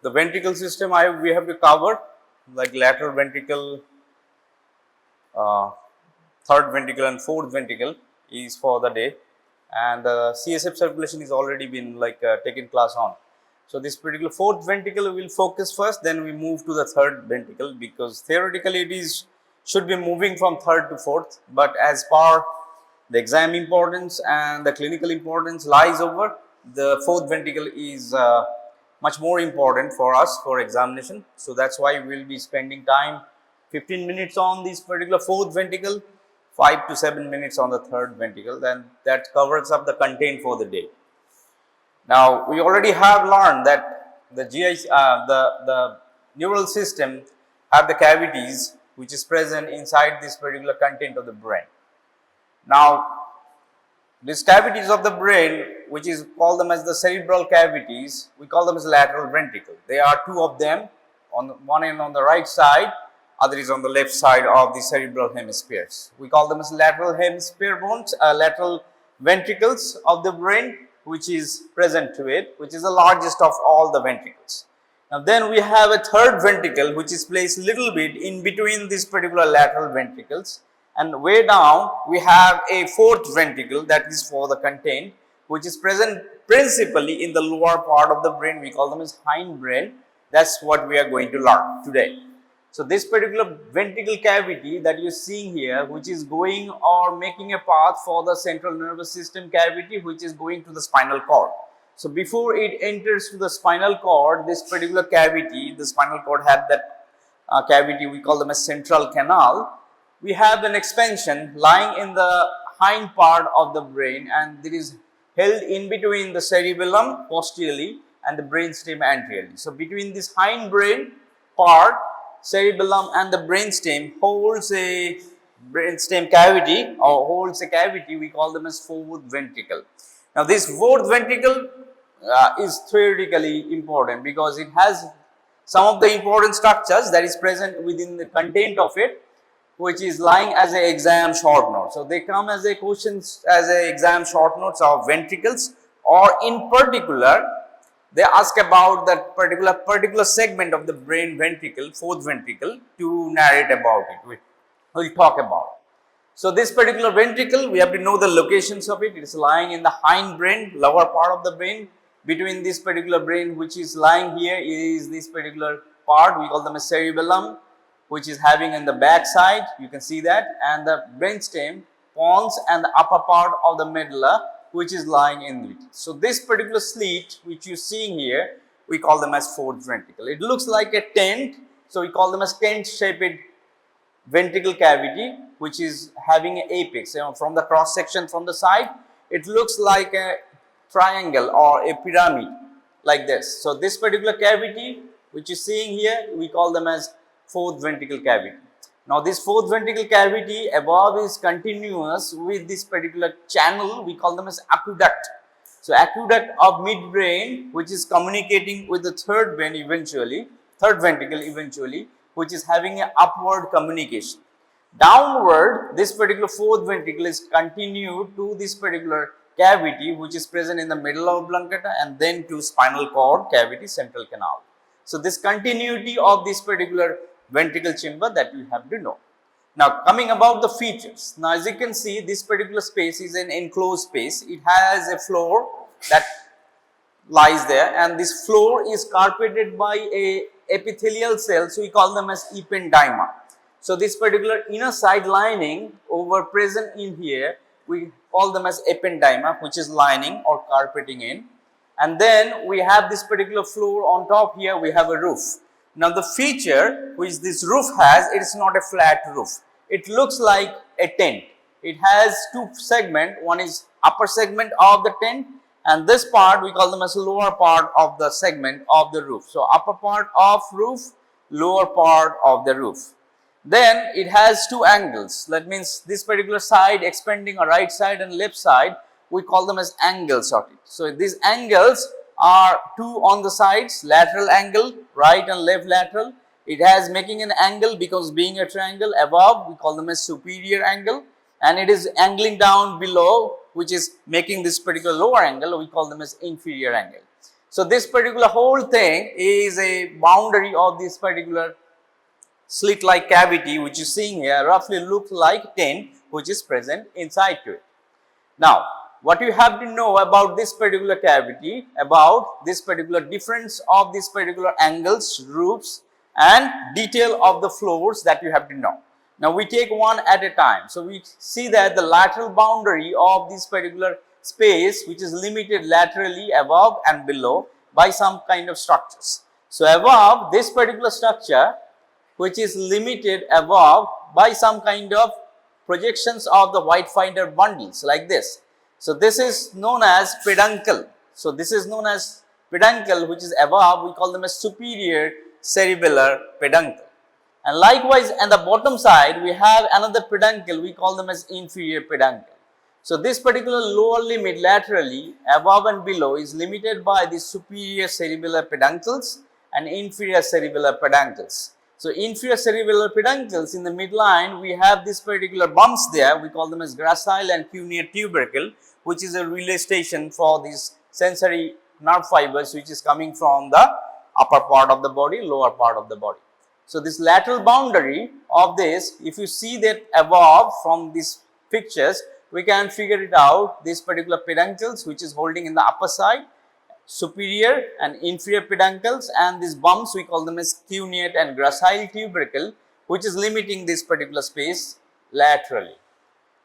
the ventricle system we have to cover, like lateral ventricle, third ventricle and fourth ventricle is for the day, and the CSF circulation is already been like taken class on. So, this particular fourth ventricle we will focus first, then we move to the third ventricle, because theoretically it is should be moving from third to fourth, but as per the exam importance and the clinical importance lies over, the fourth ventricle is much more important for us for examination. So, that is why we will be spending time 15 minutes on this particular fourth ventricle, 5 to 7 minutes on the third ventricle, then that covers up the content for the day. Now, we already have learned that the the neural system have the cavities which is present inside this particular content of the brain. Now, these cavities of the brain, which is called them as the cerebral cavities, we call them as lateral ventricle. There are two of them, on one end on the right side, other is on the left side of the cerebral hemispheres. We call them as lateral hemisphere bones, lateral ventricles of the brain, which is present to it, which is the largest of all the ventricles. Now, then we have a third ventricle, which is placed little bit in between these particular lateral ventricles, and way down we have a fourth ventricle, that is for the content, which is present principally in the lower part of the brain. We call them as hindbrain. That is what we are going to learn today. So, this particular ventricle cavity that you are seeing here, which is going or making a path for the central nervous system cavity, which is going to the spinal cord. So, before it enters to the spinal cord, this particular cavity, the spinal cord had that cavity, we call them a central canal. We have an expansion lying in the hind part of the brain, and it is held in between the cerebellum posteriorly and the brainstem anteriorly. So, between this hindbrain part, cerebellum and the brainstem holds a brainstem cavity or holds a cavity, we call them as fourth ventricle. Now, this fourth ventricle is theoretically important because it has some of the important structures that is present within the content of it, which is lying as a exam short note. So, they come as a questions as a exam short notes of ventricles, or in particular they ask about that particular segment of the brain ventricle, fourth ventricle, to narrate about it. We will talk about. So, this particular ventricle, we have to know the locations of it. It is lying in the hindbrain, lower part of the brain. Between this particular brain, which is lying here, is this particular part, we call them a cerebellum, which is having in the back side, you can see that, and the brainstem, pons, and the upper part of the medulla, which is lying in it. So, this particular slit which you are seeing here, we call them as fourth ventricle. It looks like a tent, so we call them as tent shaped ventricle cavity, which is having an apex. From the cross section from the side, it looks like a triangle or a pyramid like this. So, this particular cavity which you are seeing here, we call them as fourth ventricle cavity. Now, this fourth ventricle cavity above is continuous with this particular channel, we call them as aqueduct. So, aqueduct of midbrain, which is communicating with the third ventricle eventually, which is having an upward communication. Downward, this particular fourth ventricle is continued to this particular cavity, which is present in the medulla oblongata, and then to spinal cord cavity, central canal. So, this continuity of this particular ventricle chamber that you have to know. Now, coming about the features. Now, as you can see, this particular space is an enclosed space. It has a floor that lies there, and this floor is carpeted by a epithelial cells, so we call them as ependyma. So, this particular inner side lining over present in here, we call them as ependyma, which is lining or carpeting in, and then we have this particular floor on top here, we have a roof. Now, the feature which this roof has, it is not a flat roof. It looks like a tent. It has two segments, one is upper segment of the tent, and this part we call them as lower part of the segment of the roof. So, upper part of roof, lower part of the roof. Then it has two angles, that means this particular side expanding a right side and left side, we call them as angles of it. So, these angles are two on the sides, lateral angle, right and left lateral. It has making an angle because being a triangle above, we call them as superior angle, and it is angling down below, which is making this particular lower angle, we call them as inferior angle. So this particular whole thing is a boundary of this particular slit like cavity which you seeing here roughly looks like tent which is present inside to it. Now, what you have to know about this particular cavity, about this particular difference of this particular angles, roofs and detail of the floors that you have to know. Now, we take one at a time. So, we see that the lateral boundary of this particular space which is limited laterally above and below by some kind of structures. So, above this particular structure which is limited above by some kind of projections of the white finder bundles like this. So, this is known as peduncle. So, this is known as peduncle which is above, we call them as superior cerebellar peduncle. And likewise on the bottom side we have another peduncle, we call them as inferior peduncle. So, this particular lower limit laterally above and below is limited by the superior cerebellar peduncles and inferior cerebellar peduncles. So, inferior cerebellar peduncles in the midline we have this particular bumps there, we call them as gracile and cuneate tubercle which is a relay station for these sensory nerve fibers which is coming from the upper part of the body, lower part of the body. So, this lateral boundary of this, if you see that above from these pictures, we can figure it out, this particular peduncles which is holding in the upper side, superior and inferior peduncles, and these bumps we call them as cuneate and gracile tubercle which is limiting this particular space laterally.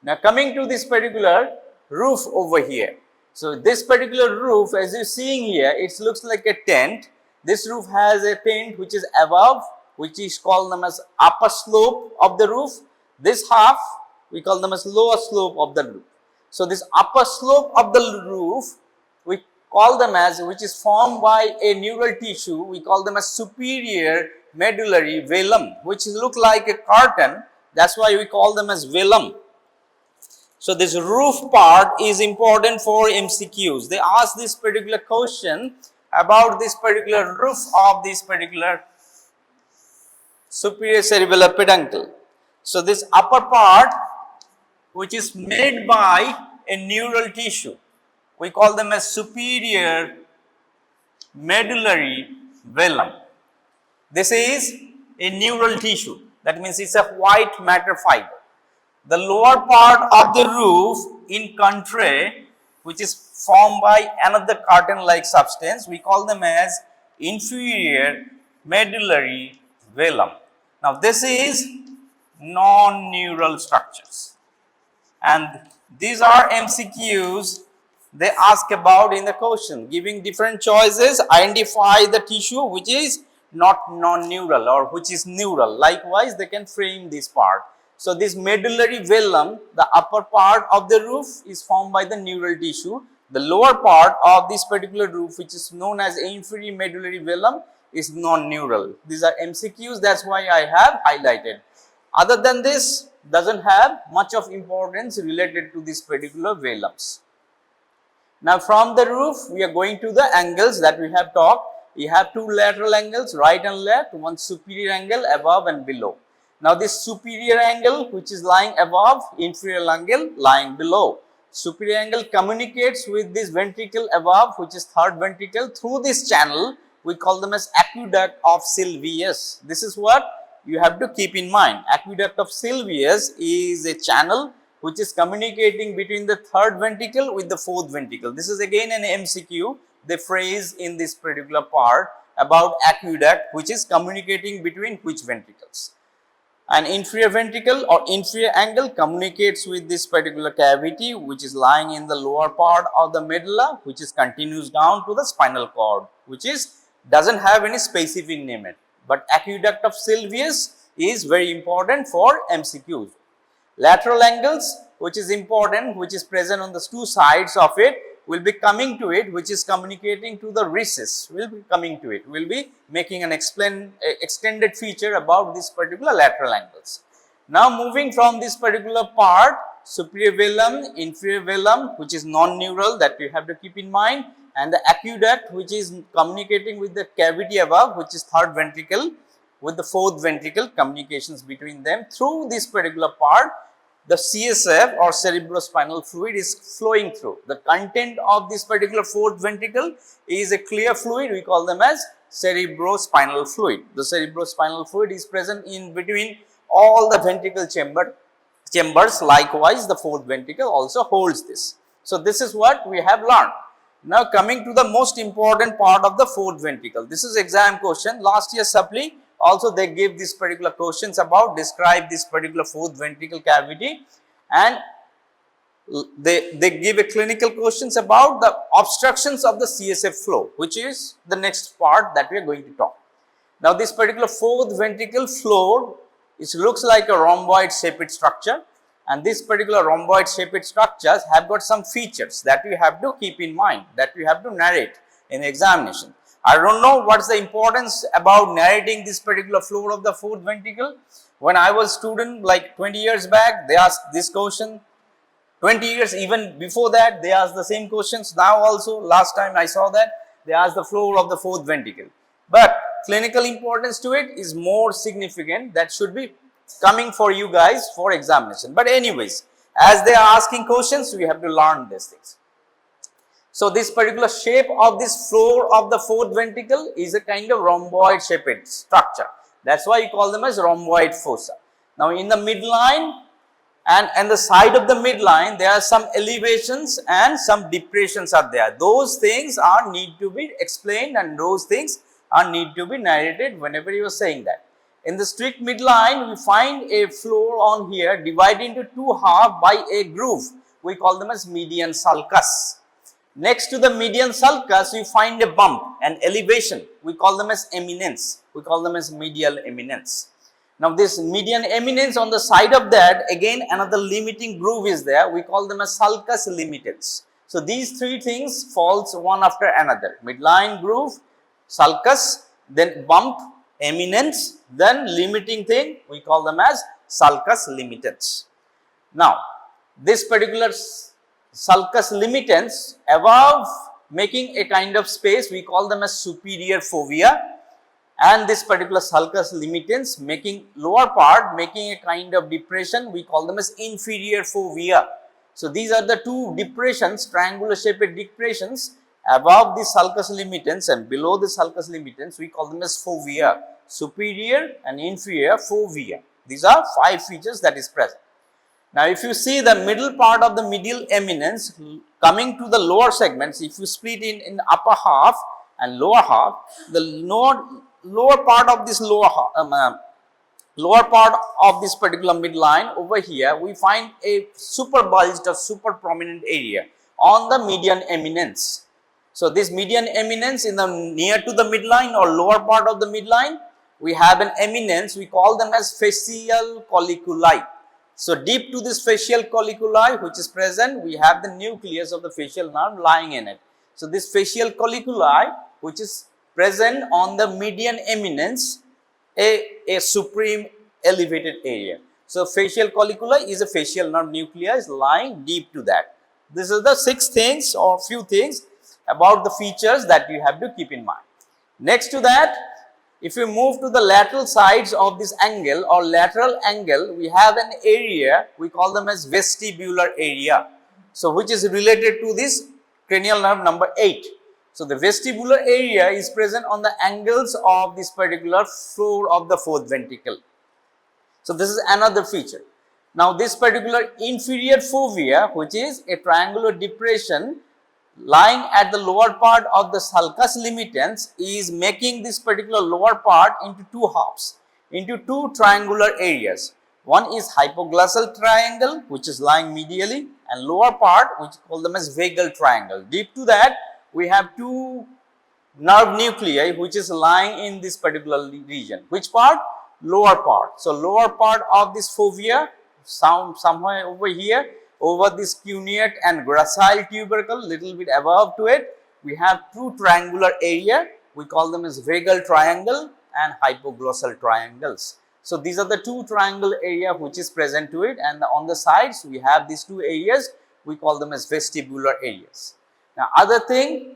Now, coming to this particular roof over here. So, this particular roof as you are seeing here, it looks like a tent. This roof has a tent which is above, which is called them as upper slope of the roof. This half we call them as lower slope of the roof. So, this upper slope of the roof we call them as, which is formed by a neural tissue, we call them as superior medullary velum which look like a curtain, that is why we call them as velum. So, this roof part is important for MCQs. They ask this particular question about this particular roof of this particular superior cerebellar peduncle. So, this upper part which is made by a neural tissue, we call them as superior medullary velum. This is a neural tissue, that means it is a white matter fiber. The lower part of the roof in contrary which is formed by another curtain like substance, we call them as inferior medullary velum. Now, this is non-neural structures and these are MCQs they ask about in the question, giving different choices, identify the tissue which is not non-neural or which is neural. Likewise, they can frame this part. So, this medullary velum, the upper part of the roof is formed by the neural tissue. The lower part of this particular roof which is known as inferior medullary velum is non-neural. These are MCQs, that is why I have highlighted. Other than this, does not have much of importance related to this particular velums. Now, from the roof we are going to the angles that we have talked. We have two lateral angles, right and left, one superior angle above and below. Now, this superior angle which is lying above, inferior angle lying below. Superior angle communicates with this ventricle above which is third ventricle through this channel, we call them as aqueduct of Sylvius. This is what you have to keep in mind. Aqueduct of Sylvius is a channel which is communicating between the third ventricle with the fourth ventricle. This is again an MCQ, the phrase in this particular part about aqueduct which is communicating between which ventricles. An inferior ventricle or inferior angle communicates with this particular cavity which is lying in the lower part of the medulla, which is continues down to the spinal cord, which is does not have any specific name. But aqueduct of Sylvius is very important for MCQs. Lateral angles which is important, which is present on the two sides of it, will be coming to it, which is communicating to the recess, will be coming to it, will be making an extended feature about this particular lateral angles. Now, moving from this particular part, superior velum, inferior velum which is non-neural, that you have to keep in mind, and the aqueduct which is communicating with the cavity above which is third ventricle with the fourth ventricle, communications between them through this particular part. the CSF or cerebrospinal fluid is flowing through. The content of this particular fourth ventricle is a clear fluid, we call them as cerebrospinal fluid. The cerebrospinal fluid is present in between all the ventricle chambers. Likewise, the fourth ventricle also holds this. So, this is what we have learned. Now, coming to the most important part of the fourth ventricle. This is exam question. Last year supply also they give this particular questions about describe this particular fourth ventricle cavity, and they give a clinical questions about the obstructions of the CSF flow, which is the next part that we are going to talk. Now, this particular fourth ventricle floor, it looks like a rhomboid shaped structure, and this particular rhomboid shaped structures have got some features that we have to keep in mind, that we have to narrate in the examination. I don't know what's the importance about narrating this particular floor of the fourth ventricle. When I was student like 20 years back, they asked this question. 20 years even before that, they asked the same questions. Now also, last time I saw that, they asked the floor of the fourth ventricle. But clinical importance to it is more significant. That should be coming for you guys for examination. But anyways, as they are asking questions, we have to learn these things. So, this particular shape of this floor of the fourth ventricle is a kind of rhomboid shaped structure. That is why you call them as rhomboid fossa. Now, in the midline and the side of the midline, there are some elevations and some depressions are there. Those things are need to be explained, and those things are need to be narrated whenever you are saying that. In the strict midline, we find a floor on here divided into two halves by a groove. We call them as median sulcus. Next to the median sulcus, we find a bump, an elevation. We call them as eminence. We call them as medial eminence. Now, this median eminence, on the side of that, again another limiting groove is there. We call them as sulcus limitans. So, these three things falls one after another. Midline groove, sulcus, then bump, eminence, then limiting thing, we call them as sulcus limitans. Now, this particular sulcus limitans above making a kind of space, we call them as superior fovea, and this particular sulcus limitans making lower part, making a kind of depression, we call them as inferior fovea. So, these are the two depressions, triangular shaped depressions above the sulcus limitans and below the sulcus limitans, we call them as fovea, superior and inferior fovea. These are 5 features that is present. Now, if you see the middle part of the medial eminence coming to the lower segments, if you split in upper half and lower half, the lower part of this lower part of this particular midline over here, we find a super bulged or super prominent area on the median eminence. So, this median eminence in the near to the midline or lower part of the midline, we have an eminence, we call them as facial colliculi. So, deep to this facial colliculi which is present, we have the nucleus of the facial nerve lying in it. So, this facial colliculi which is present on the median eminence, a supreme elevated area. So, facial colliculi is a facial nerve nucleus lying deep to that. This is the 6 things or few things about the features that you have to keep in mind. Next to that, if you move to the lateral sides of this angle or lateral angle, we have an area, we call them as vestibular area. So, which is related to this cranial nerve number 8. So, the vestibular area is present on the angles of this particular floor of the fourth ventricle. So, this is another feature. Now, this particular inferior fovea, which is a triangular depression lying at the lower part of the sulcus limitans, is making this particular lower part into 2 halves, into 2 triangular areas. One is hypoglossal triangle which is lying medially, and lower part which call them as vagal triangle. Deep to that, we have 2 nerve nuclei which is lying in this particular region. Which part? Lower part. So, lower part of this fovea, somewhere over here, over this cuneate and gracile tubercle, little bit above to it, we have 2 triangular area, we call them as vagal triangle and hypoglossal triangles. So, these are the 2 triangle area which is present to it, and on the sides we have these 2 areas, we call them as vestibular areas. Now, other thing,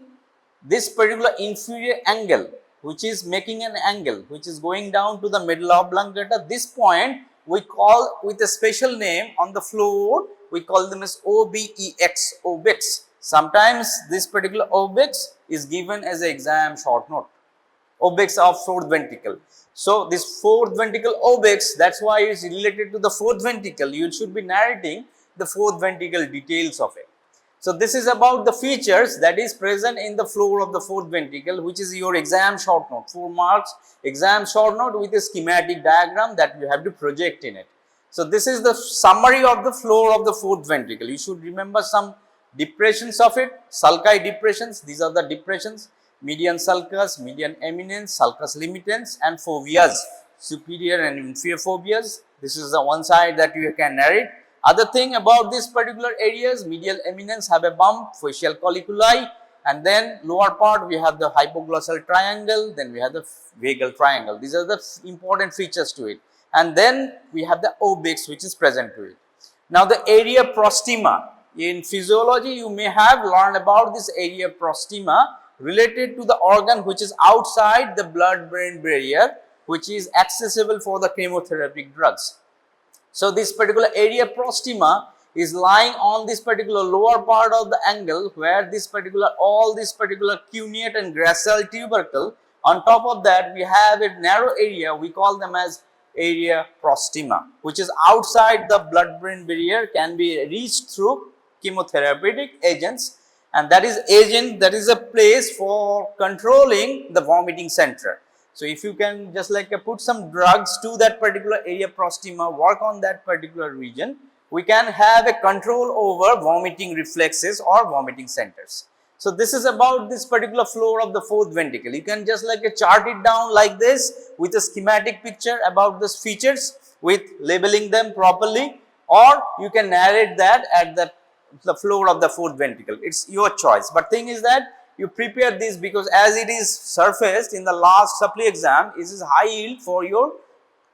this particular inferior angle which is making an angle which is going down to the medulla oblongata, this point we call with a special name on the floor, we call them as OBEX, Obex. Sometimes this particular Obex is given as an exam short note, Obex of fourth ventricle. So, this fourth ventricle Obex, that is why it is related to the fourth ventricle. You should be narrating the fourth ventricle details of it. So, this is about the features that is present in the floor of the fourth ventricle, which is your exam short note, 4 marks exam short note with a schematic diagram that you have to project in it. So, this is the summary of the floor of the fourth ventricle. You should remember some depressions of it, sulci depressions, these are the depressions, median sulcus, median eminence, sulcus limitans and foveas, superior and inferior foveas. This is the one side that you can narrate. Other thing about this particular areas, medial eminence have a bump, facial colliculi, and then lower part we have the hypoglossal triangle, then we have the vagal triangle. These are the important features to it. And then we have the obex which is present to it. Now the area prostrema, in physiology you may have learned about this area prostrema related to the organ which is outside the blood-brain barrier, which is accessible for the chemotherapeutic drugs. So, this particular area prostrema is lying on this particular lower part of the angle where this particular all this particular cuneate and gracile tubercle. On top of that we have a narrow area, we call them as area prostrema, which is outside the blood-brain barrier, can be reached through chemotherapeutic agents, and that is a place for controlling the vomiting center. So, if you can just like put some drugs to that particular area prostrema, work on that particular region, we can have a control over vomiting reflexes or vomiting centers. So, this is about this particular floor of the fourth ventricle. You can just like chart it down like this with a schematic picture about these features with labeling them properly, or you can narrate that at the floor of the fourth ventricle. It is your choice, but thing is that you prepare this because as it is surfaced in the last supply exam, it is high yield for your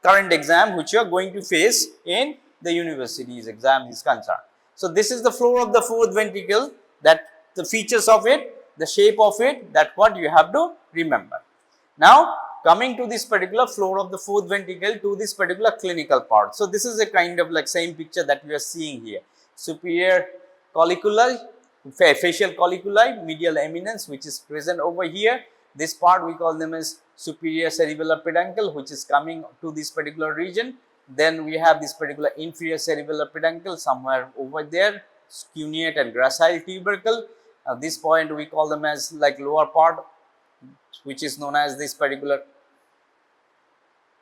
current exam which you are going to face in the university's exam is concerned. So, this is the floor of the fourth ventricle, that the features of it, the shape of it, that what you have to remember. Now, coming to this particular floor of the fourth ventricle to this particular clinical part. So, this is a kind of like same picture that we are seeing here. Superior colliculi, facial colliculi, medial eminence which is present over here. This part we call them as superior cerebellar peduncle which is coming to this particular region. Then we have this particular inferior cerebellar peduncle somewhere over there, cuneate and gracile tubercle. This point we call them as like lower part which is known as this particular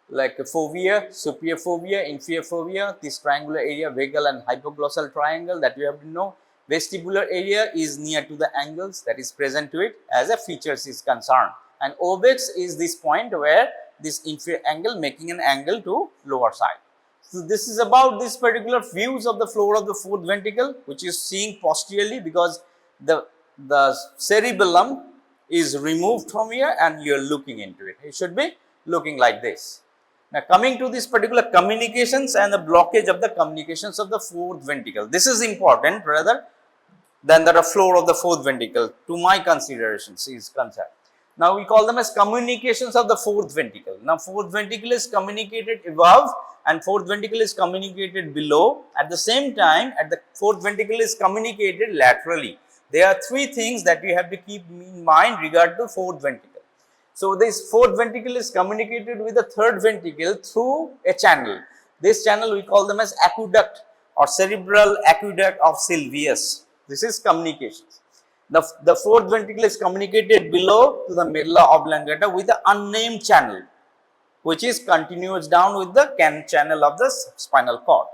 like fovea, superior fovea, inferior fovea, this triangular area, vagal and hypoglossal triangle that you have to know. Vestibular area is near to the angles that is present to it as a features is concerned, and obex is this point where this inferior angle making an angle to lower side. So, this is about this particular views of the floor of the fourth ventricle which is seeing posteriorly because the cerebellum is removed from here and you are looking into it. It should be looking like this. Now, coming to this particular communications and the blockage of the communications of the fourth ventricle. This is important rather than the floor of the fourth ventricle to my considerations is concerned. Now, we call them as communications of the fourth ventricle. Now, fourth ventricle is communicated above and fourth ventricle is communicated below. At the same time, at the fourth ventricle is communicated laterally. There are three things that you have to keep in mind regard to fourth ventricle. So, this fourth ventricle is communicated with the third ventricle through a channel. This channel we call them as aqueduct or cerebral aqueduct of Sylvius. This is communications. The fourth ventricle is communicated below to the medulla oblongata with the unnamed channel which is continuous down with the channel of the spinal cord.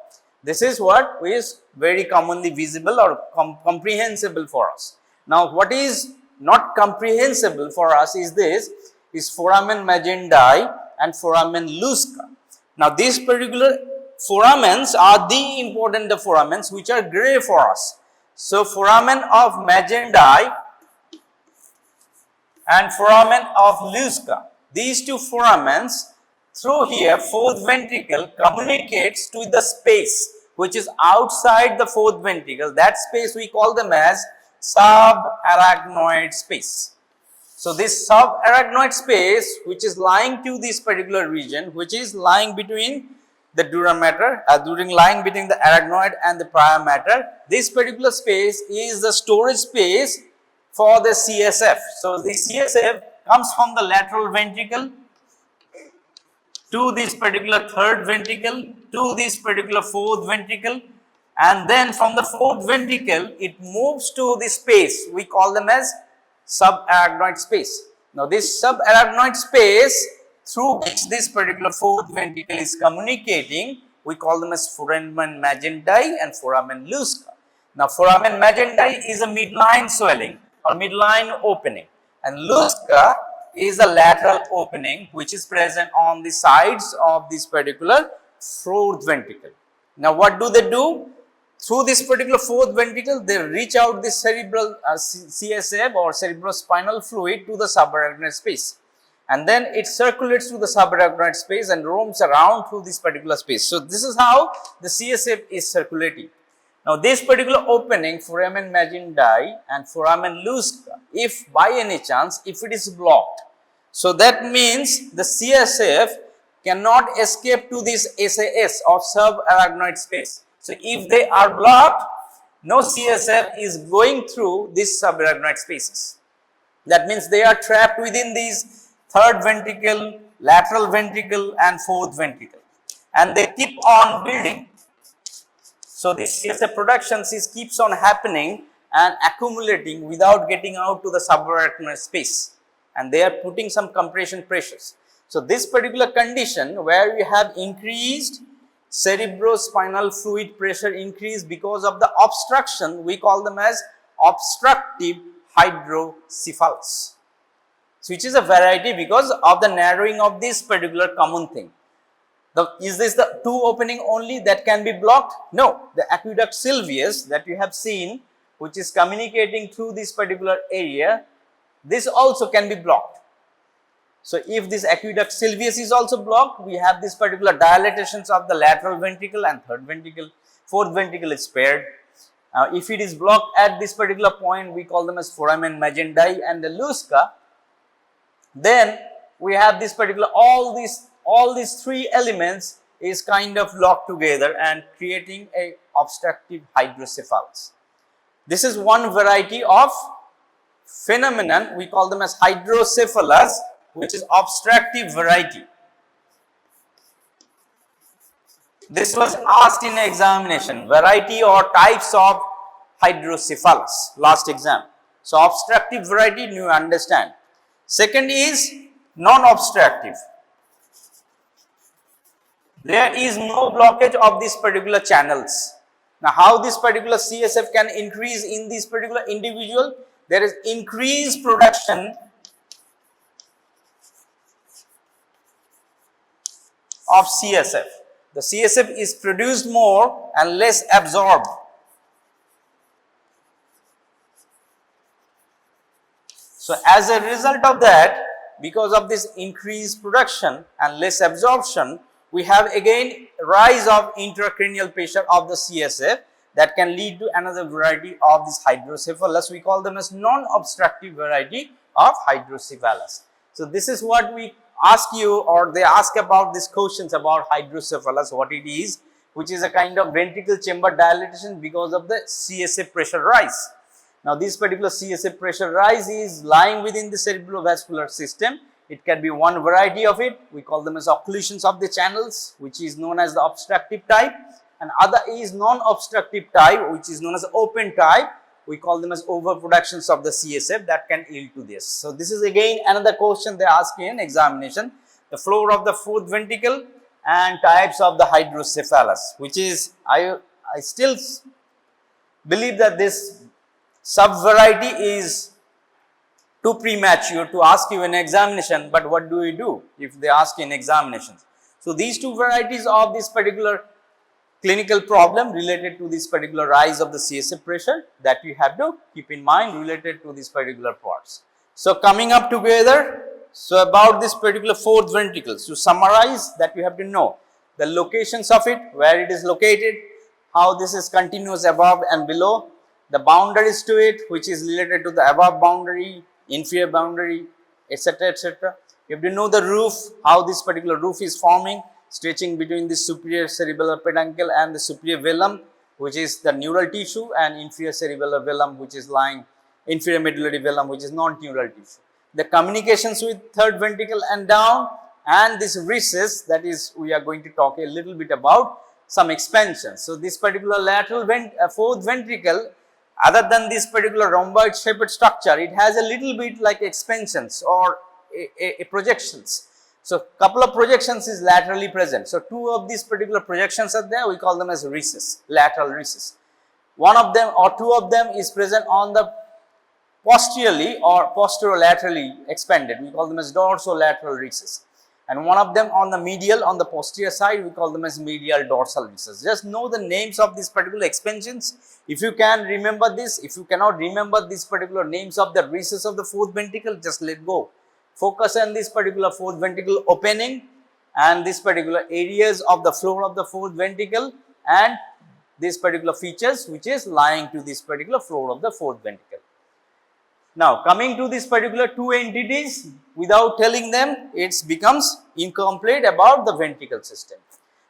This is what is very commonly visible or comprehensible for us. Now, what is not comprehensible for us is this is foramen Magendie and foramen Luschka. Now, these particular foramens are the important foramens which are gray for us. So, foramen of Magendie and foramen of Luschka, these two foramens through here fourth ventricle communicates to the space which is outside the fourth ventricle. That space we call them as subarachnoid space. So, this subarachnoid space which is lying to this particular region which is lying between the dura mater, during lying between the arachnoid and the prior mater. This particular space is the storage space for the CSF. So, the CSF comes from the lateral ventricle to this particular third ventricle, to this particular fourth ventricle, and then from the fourth ventricle it moves to the space we call them as subarachnoid space. Now, this subarachnoid space through which this particular fourth ventricle is communicating, we call them as foramen Magendie and foramen Luschka. Now, foramen Magendie is a midline swelling or midline opening, and Luschka is a lateral opening which is present on the sides of this particular fourth ventricle. Now, what do they do? Through this particular fourth ventricle, they reach out the cerebral CSF or cerebrospinal fluid to the subarachnoid space, and then it circulates through the subarachnoid space and roams around through this particular space. So, this is how the CSF is circulating. Now, this particular opening foramen Magendie and foramen Luschka, if by any chance if it is blocked, so that means the CSF cannot escape to this SAS or subarachnoid space. So, if they are blocked, no CSF is going through these subarachnoid spaces. That means they are trapped within these third ventricle, lateral ventricle and fourth ventricle, and they keep on building. So, this CSF production keeps on happening and accumulating without getting out to the subarachnoid space, and they are putting some compression pressures. So, this particular condition where we have increased cerebrospinal fluid pressure increase because of the obstruction, we call them as obstructive hydrocephalus, which is a variety because of the narrowing of this particular common thing. Is this the two opening only that can be blocked? No, the aqueduct sylvius that you have seen, which is communicating through this particular area, this also can be blocked. So, if this aqueduct sylvius is also blocked, we have this particular dilatations of the lateral ventricle and third ventricle, fourth ventricle is spared. If it is blocked at this particular point, we call them as foramen Magendie and the Luschka. Then we have this particular, all these three elements is kind of locked together and creating a obstructive hydrocephalus. This is one variety of phenomenon, we call them as hydrocephalus, which is obstructive variety. This was asked in examination, variety or types of hydrocephalus, last exam. So, obstructive variety you understand. Second is non-obstructive. There is no blockage of these particular channels. Now, how this particular CSF can increase in this particular individual? There is increased production of CSF. The CSF is produced more and less absorbed. So, as a result of that, because of this increased production and less absorption, we have again rise of intracranial pressure of the CSF that can lead to another variety of this hydrocephalus. We call them as non-obstructive variety of hydrocephalus. So, this is what we ask you, or they ask about these questions about hydrocephalus, what it is, which is a kind of ventricle chamber dilatation because of the CSF pressure rise. Now, this particular CSF pressure rise is lying within the cerebrovascular system. It can be one variety of it, we call them as occlusions of the channels, which is known as the obstructive type, and other is non-obstructive type, which is known as open type. We call them as overproductions of the CSF that can yield to this. So, this is again another question they ask in examination, the floor of the fourth ventricle and types of the hydrocephalus, which is, I still believe that this sub-variety is too premature to ask you in examination, but what do we do if they ask in examinations? So, these two varieties of this particular clinical problem related to this particular rise of the CSF pressure that you have to keep in mind related to these particular parts. So, coming up together, so about this particular fourth ventricle, to summarize that you have to know the locations of it, where it is located, how this is continuous above and below, the boundaries to it which is related to the above boundary, inferior boundary, etc., etc. You have to know the roof, how this particular roof is forming, stretching between the superior cerebellar peduncle and the superior velum, which is the neural tissue, and inferior cerebellar velum, which is lying inferior medullary velum, which is non-neural tissue. The communications with third ventricle and down, and this recess, that is we are going to talk a little bit about some expansion. So, this particular lateral fourth ventricle, other than this particular rhomboid shaped structure, it has a little bit like expansions or a projections. So, couple of projections is laterally present. So, two of these particular projections are there, we call them as recess, lateral recess. One of them or two of them is present on the posteriorly or posterolaterally expanded, we call them as dorsolateral recess. And one of them on the medial, on the posterior side, we call them as medial dorsal recess. Just know the names of these particular expansions. If you can remember this, if you cannot remember these particular names of the recess of the fourth ventricle, just let go. Focus on this particular fourth ventricle opening and this particular areas of the floor of the fourth ventricle and these particular features which is lying to this particular floor of the fourth ventricle. Now, coming to this particular two entities, without telling them, it becomes incomplete about the ventricle system.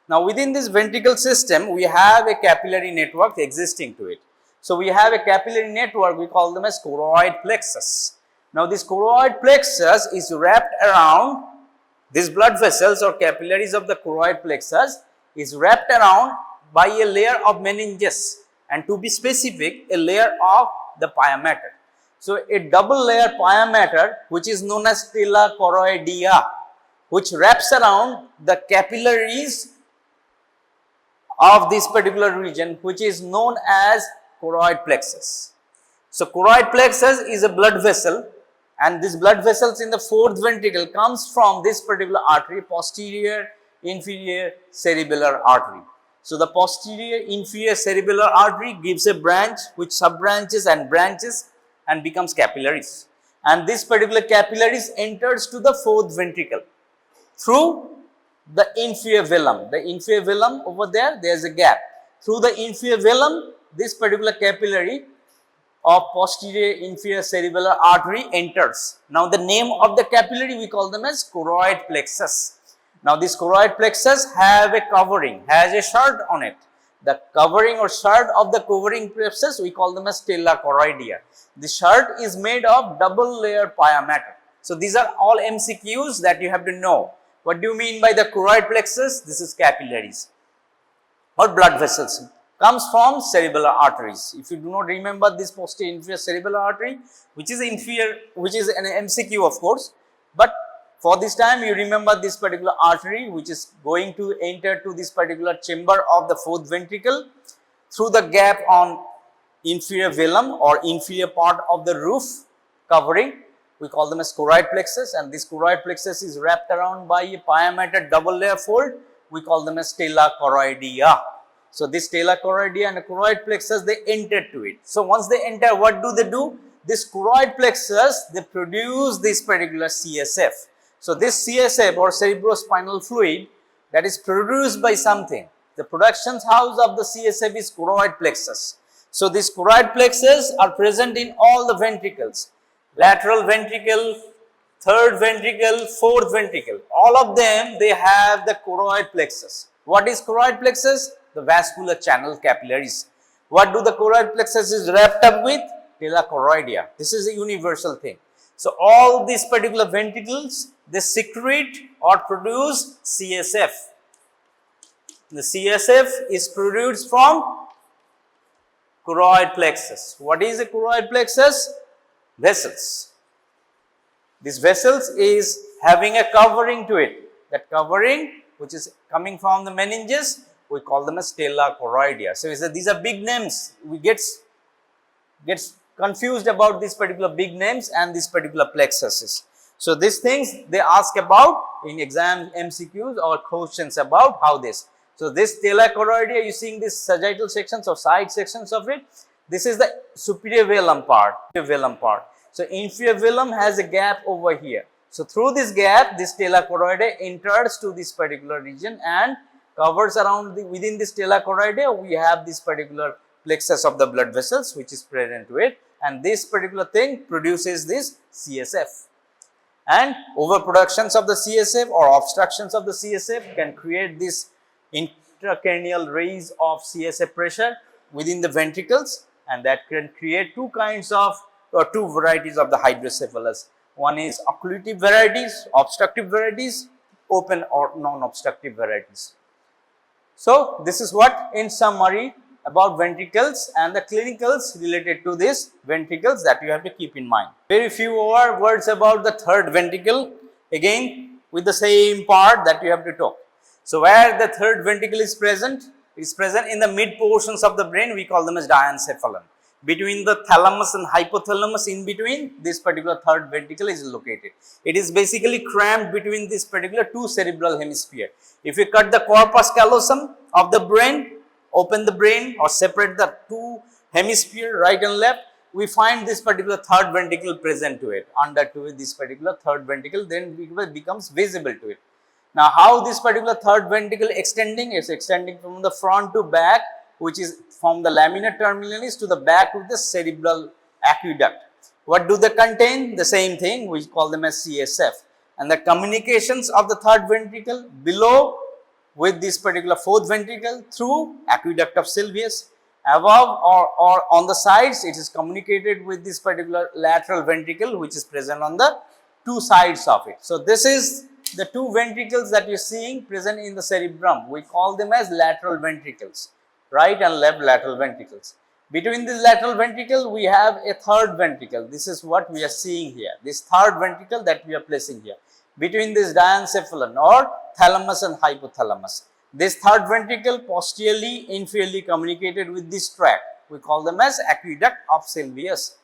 Now, within this ventricle system, we have a capillary network existing to it. So, we have a capillary network, we call them as choroid plexus. Now, this choroid plexus is wrapped around these blood vessels or capillaries of the choroid plexus is wrapped around by a layer of meninges, and to be specific, a layer of the pia mater. So, a double layer pia mater which is known as stella choroidea, which wraps around the capillaries of this particular region, which is known as choroid plexus. So, choroid plexus is a blood vessel, and this blood vessels in the fourth ventricle comes from this particular artery, posterior inferior cerebellar artery. So, the posterior inferior cerebellar artery gives a branch which sub-branches and branches and becomes capillaries, and this particular capillaries enters to the fourth ventricle through the inferior velum. The inferior velum over there is a gap. Through the inferior velum, this particular capillary of posterior inferior cerebellar artery enters. Now, the name of the capillary we call them as choroid plexus. Now, this choroid plexus have a covering, has a shirt on it. The covering or shirt of the covering plexus we call them as stella choroidea. The shirt is made of double layer pia mater. So, these are all MCQs that you have to know. What do you mean by the choroid plexus? This is capillaries or blood vessels, comes from cerebellar arteries. If you do not remember this posterior inferior cerebellar artery, which is inferior, which is an MCQ of course, but for this time you remember this particular artery which is going to enter to this particular chamber of the fourth ventricle through the gap on inferior velum or inferior part of the roof covering, we call them as choroid plexus, and this choroid plexus is wrapped around by a pia mater double layer fold, we call them as stella choroidea. So, this stella choroidea and the choroid plexus, they enter to it. So, once they enter, what do they do? This choroid plexus, they produce this particular CSF. So, this CSF or cerebrospinal fluid, that is produced by something. The production house of the CSF is choroid plexus. So, these choroid plexus are present in all the ventricles, lateral ventricle, third ventricle, fourth ventricle, all of them they have the choroid plexus. What is choroid plexus? The vascular channel capillaries. What do the choroid plexus is wrapped up with? Stella choroidea. This is a universal thing. So, all these particular ventricles, they secrete or produce CSF. The CSF is produced from choroid plexus. What is a choroid plexus? Vessels. This vessels is having a covering to it. That covering which is coming from the meninges, we call them as stella choroidea. So, these are big names. We gets confused about these particular big names and these particular plexuses. So, these things they ask about in exam MCQs or questions about how this. So, this stella choroidea, you seeing these sagittal sections or side sections of it. This is the superior velum part. So, inferior velum has a gap over here. So, through this gap, this stella choroidea enters to this particular region and covers around within the stella choroidea. We have this particular plexus of the blood vessels which is present to it, and this particular thing produces this CSF. And overproductions of the CSF or obstructions of the CSF can create this intracranial raise of CSF pressure within the ventricles, and that can create two kinds of or two varieties of the hydrocephalus. One is occlusive varieties, obstructive varieties, open or non-obstructive varieties. So, this is what in summary about ventricles and the clinicals related to this ventricles that you have to keep in mind. Very few more words about the third ventricle, again with the same part that you have to talk. So, where the third ventricle is present in the mid portions of the brain, we call them as diencephalon. Between the thalamus and hypothalamus, in between, this particular third ventricle is located. It is basically crammed between this particular two cerebral hemisphere. If you cut the corpus callosum of the brain, open the brain or separate the two hemisphere right and left, we find this particular third ventricle present to it. Under to this particular third ventricle, then it becomes visible to it. Now, how this particular third ventricle extending? It's extending from the front to back, which is from the lamina terminalis to the back of the cerebral aqueduct. What do they contain? The same thing, we call them as CSF. And the communications of the third ventricle below with this particular fourth ventricle through aqueduct of Sylvius. Above or on the sides, it is communicated with this particular lateral ventricle, which is present on the two sides of it. So, this is the two ventricles that you are seeing present in the cerebrum. We call them as lateral ventricles, right and left lateral ventricles. Between this lateral ventricle, we have a third ventricle. This is what we are seeing here, this third ventricle that we are placing here. Between this diencephalon or thalamus and hypothalamus. This third ventricle posteriorly, inferiorly communicated with this tract. We call them as aqueduct of Sylvius,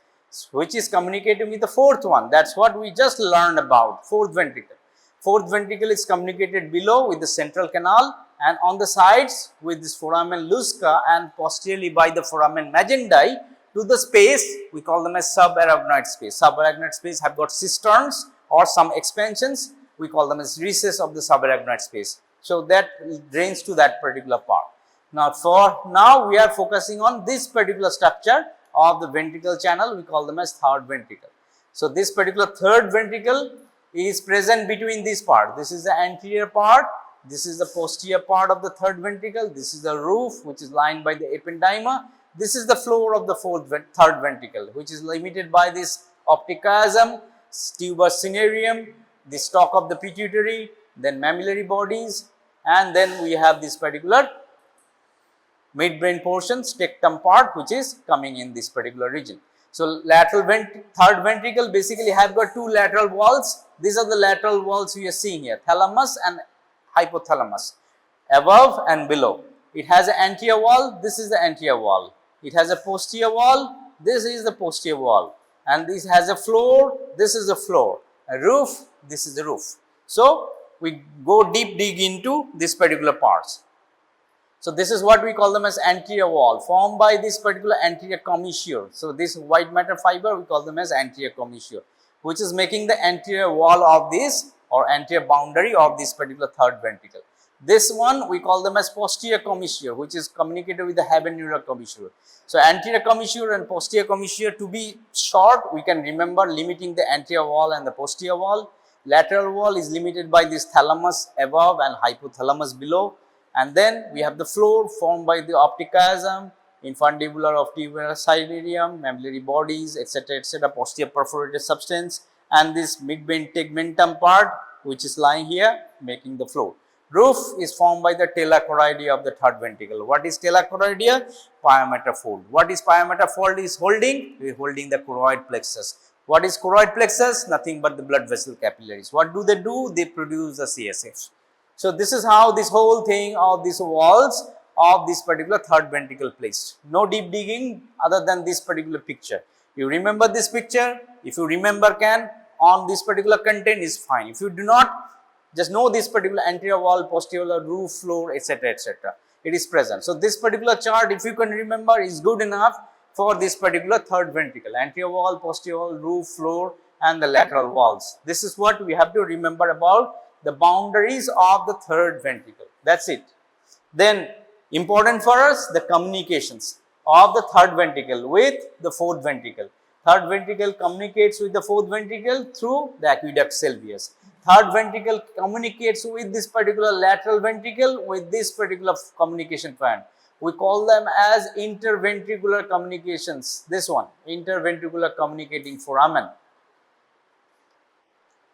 which is communicating with the fourth one. That's what we just learned about, fourth ventricle. Fourth ventricle is communicated below with the central canal and on the sides with this foramen Luschka and posteriorly by the foramen Magendie to the space we call them as subarachnoid space. Subarachnoid space have got cisterns or some expansions, we call them as recess of the subarachnoid space. So, that drains to that particular part. Now, for now we are focusing on this particular structure of the ventricle channel, we call them as third ventricle. So, this particular third ventricle is present between this part. This is the anterior part, this is the posterior part of the third ventricle, this is the roof which is lined by the ependyma, this is the floor of the third ventricle, which is limited by this optic chiasm, tuberous cinerarium, the stalk of the pituitary, then mammillary bodies, and then we have this particular midbrain portion, stectum part, which is coming in this particular region. So, third ventricle basically have got two lateral walls. These are the lateral walls we are seeing here, thalamus and hypothalamus, above and below. It has an anterior wall, this is the anterior wall. It has a posterior wall, this is the posterior wall. And this has a floor, this is the floor. A roof, this is the roof. So, we go deep dig into this particular parts. So, this is what we call them as anterior wall formed by this particular anterior commissure. So, this white matter fiber we call them as anterior commissure, which is making the anterior wall of this or anterior boundary of this particular third ventricle. This one we call them as posterior commissure, which is communicated with the habeneural commissure. So, anterior commissure and posterior commissure, to be short, we can remember limiting the anterior wall and the posterior wall. Lateral wall is limited by this thalamus above and hypothalamus below, and then we have the floor formed by the optic chiasm, infundibular of tuberous ciliarium, mammillary bodies, etc., posterior perforated substance, and this midbrain tegmentum part which is lying here making the floor. Roof is formed by the tela choroidea of the third ventricle. What is tela choroidea? Pyometer fold. What is pyometer fold is holding? We are holding the choroid plexus. What is choroid plexus? Nothing but the blood vessel capillaries. What do? They produce the CSF. So, this is how this whole thing of these walls of this particular third ventricle placed. No deep digging other than this particular picture. You remember this picture? If you remember on this particular content is fine. If you do not, just know this particular anterior wall, posterior roof, floor, etc., etc. It is present. So, this particular chart, if you can remember, is good enough for this particular third ventricle, anterior wall, posterior wall, roof, floor, and the lateral walls. This is what we have to remember about the boundaries of the third ventricle. That's it. Then, important for us, the communications of the third ventricle with the fourth ventricle. Third ventricle communicates with the fourth ventricle through the aqueduct sylvius. Third ventricle communicates with this particular lateral ventricle with this particular communication band. We call them as interventricular communications. This one, interventricular communicating foramen.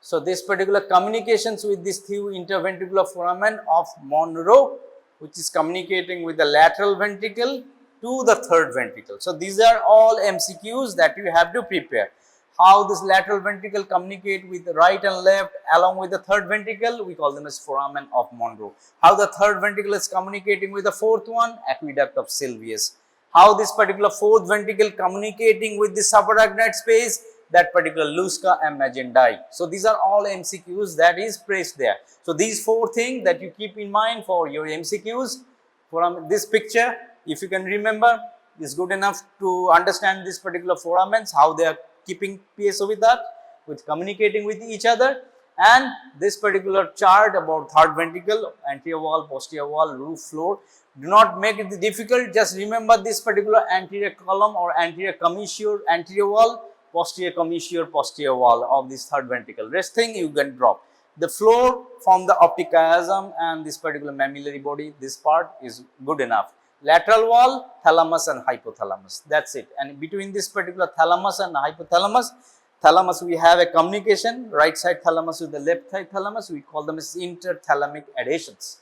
So, this particular communications with this two interventricular foramen of Monro, which is communicating with the lateral ventricle to the third ventricle. So, these are all MCQs that you have to prepare. How this lateral ventricle communicate with the right and left along with the third ventricle, we call them as foramen of Monro. How the third ventricle is communicating with the fourth one, aqueduct of Sylvius. How this particular fourth ventricle communicating with the subarachnoid space, that particular Luschka and Magendie. So, these are all MCQs that is placed there. So, these four things that you keep in mind for your MCQs from this picture, if you can remember, is good enough to understand this particular foramens, how they are keeping pace with that, with communicating with each other, and this particular chart about third ventricle, anterior wall, posterior wall, roof, floor. Do not make it difficult, just remember this particular anterior column or anterior commissure, anterior wall, posterior commissure, posterior wall of this third ventricle. Rest thing you can drop. The floor from the optic chiasm and this particular mammillary body, this part is good enough. Lateral wall, thalamus and hypothalamus, that is it. And between this particular thalamus and hypothalamus, we have a communication, right side thalamus with the left side thalamus, we call them as interthalamic adhesions.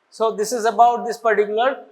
So, this is about this particular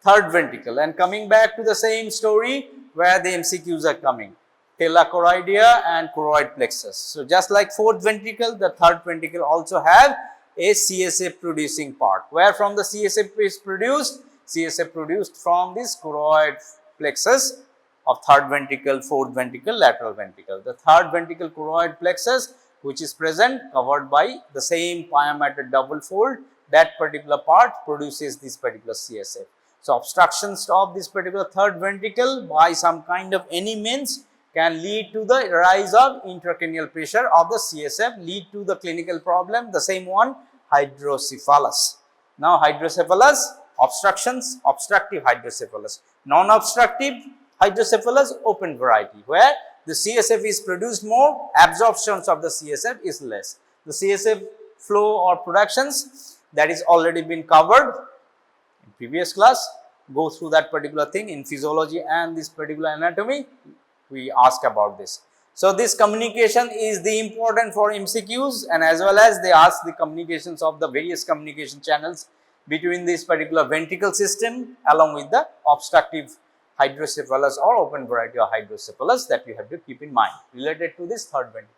third ventricle, and coming back to the same story where the MCQs are coming, choroidea and choroid plexus. So, just like fourth ventricle, the third ventricle also have a CSF producing part. Where from the CSF is produced? CSF produced from this choroid plexus of third ventricle, fourth ventricle, lateral ventricle. The third ventricle choroid plexus, which is present covered by the same pyometer double fold, that particular part produces this particular CSF. So, obstructions of this particular third ventricle by some kind of any means can lead to the rise of intracranial pressure of the CSF, lead to the clinical problem, the same one, hydrocephalus. Now, hydrocephalus, obstructions, obstructive hydrocephalus, non-obstructive hydrocephalus, open variety, where the CSF is produced more, absorptions of the CSF is less. The CSF flow or productions, that is already been covered in previous class, go through that particular thing in physiology and this particular anatomy, we ask about this. So, this communication is the important for MCQs, and as well as they ask the communications of the various communication channels between this particular ventricle system along with the obstructive hydrocephalus or open variety of hydrocephalus that you have to keep in mind related to this third ventricle.